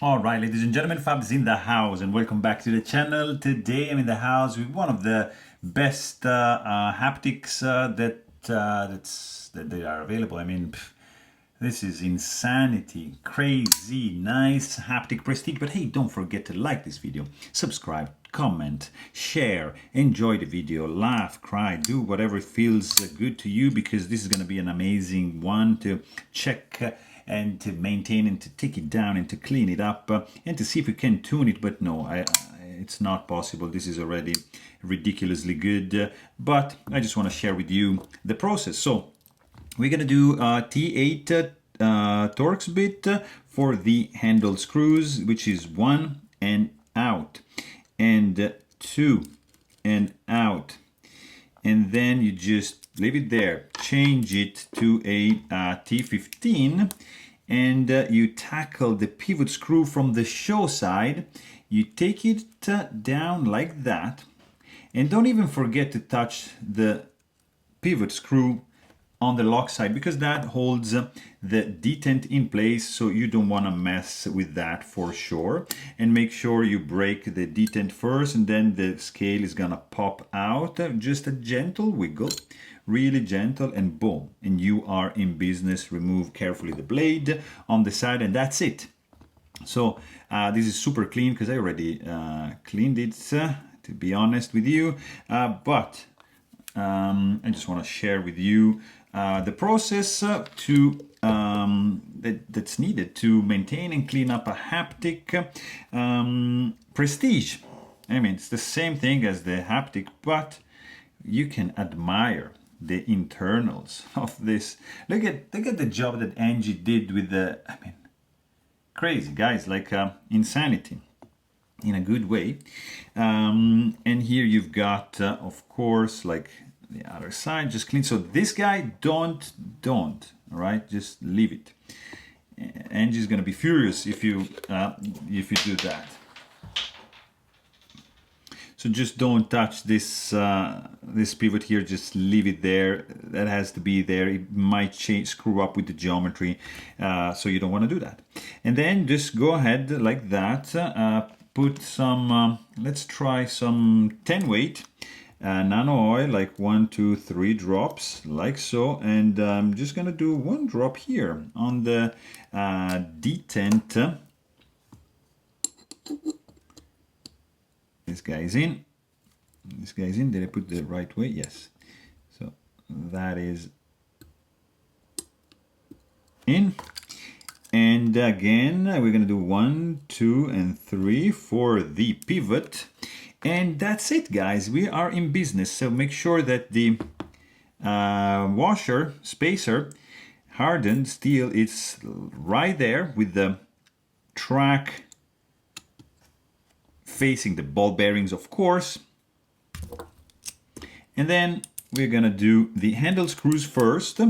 All right, ladies and gentlemen, Fab's in the house, and welcome back to the channel. Today I'm in the house with one of the best haptics that they are available. I mean, this is insanity, crazy, nice haptic prestige. But hey, don't forget to like this video, subscribe, comment, share, enjoy the video, laugh, cry, do whatever feels good to you, because this is going to be an amazing one to check and to maintain and to take it down and to clean it up and to see if we can tune it. But no, it's not possible. This is already ridiculously good, but I just want to share with you the process. So we're gonna do T8 Torx bit for the handle screws, which is 1 and out, and 2 and out, and then you just leave it there. Change it to a T15, and you tackle the pivot screw from the show side. You take it down like that, and don't even forget to touch the pivot screw on the lock side, because that holds the detent in place, so you don't want to mess with that for sure. And make sure you break the detent first, and then the scale is gonna pop out. Just a gentle wiggle, really gentle, and boom, and you are in business. Remove carefully the blade on the side, and that's it. So this is super clean because I already cleaned it, to be honest with you, but I just want to share with you the process that's needed to maintain and clean up a haptic prestige. I mean, it's the same thing as the haptic, but you can admire the internals of this. Look at the job that Angie did with the, I mean, crazy, guys, like insanity in a good way. And here you've got, of course, like the other side, just clean. So this guy, don't, all right, just leave it. Angie's gonna be furious if you do that. So just don't touch this this pivot here. Just leave it there. That has to be there. It might screw up with the geometry, so you don't want to do that. And then just go ahead like that. Put some. Let's try some 10 weight nano oil, like 1, 2, 3 drops, like so. And I'm just gonna do 1 drop here on the detent. This guy is in. This guy is in. Did I put the right way? Yes. So that is in. And again, we're going to do 1, 2, and 3 for the pivot. And that's it, guys. We are in business. So make sure that the washer spacer, hardened steel, is right there with the track facing the ball bearings, of course. And then we're gonna do the handle screws first.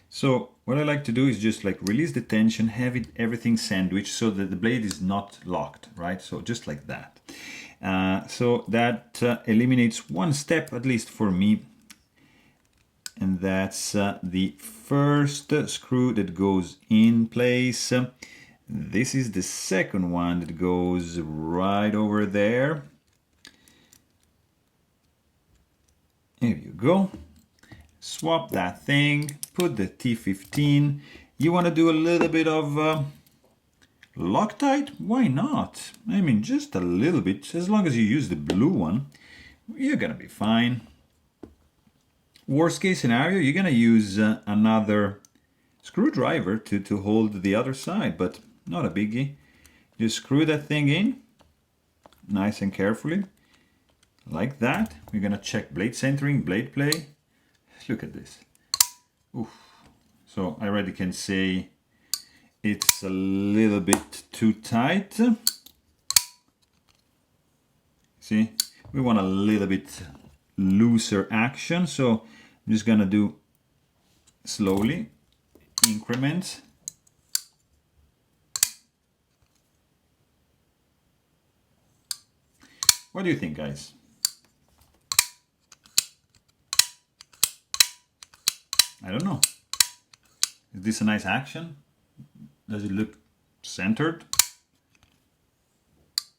So what I like to do is just like release the tension, have everything sandwiched so that the blade is not locked, right? So just like that. So that eliminates one step, at least for me. And that's the first screw that goes in place. This is the second one that goes right over there. There you go. Swap that thing, put the T15. You want to do a little bit of Loctite? Why not? I mean, just a little bit. As long as you use the blue one, you're gonna be fine. Worst case scenario, you're gonna use another screwdriver to hold the other side, but not a biggie. Just screw that thing in, nice and carefully, like that. We're gonna check blade centering, blade play. Look at this. Oof. So I already can say it's a little bit too tight. See, we want a little bit looser action, so I'm just gonna do slowly, increments. What do you think, guys? I don't know. Is this a nice action? Does it look centered?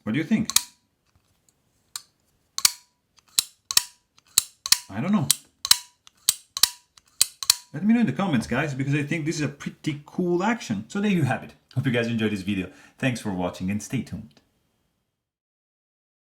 What do you think? I don't know. Let me know in the comments, guys, because I think this is a pretty cool action. So there you have it. Hope you guys enjoyed this video. Thanks for watching and stay tuned.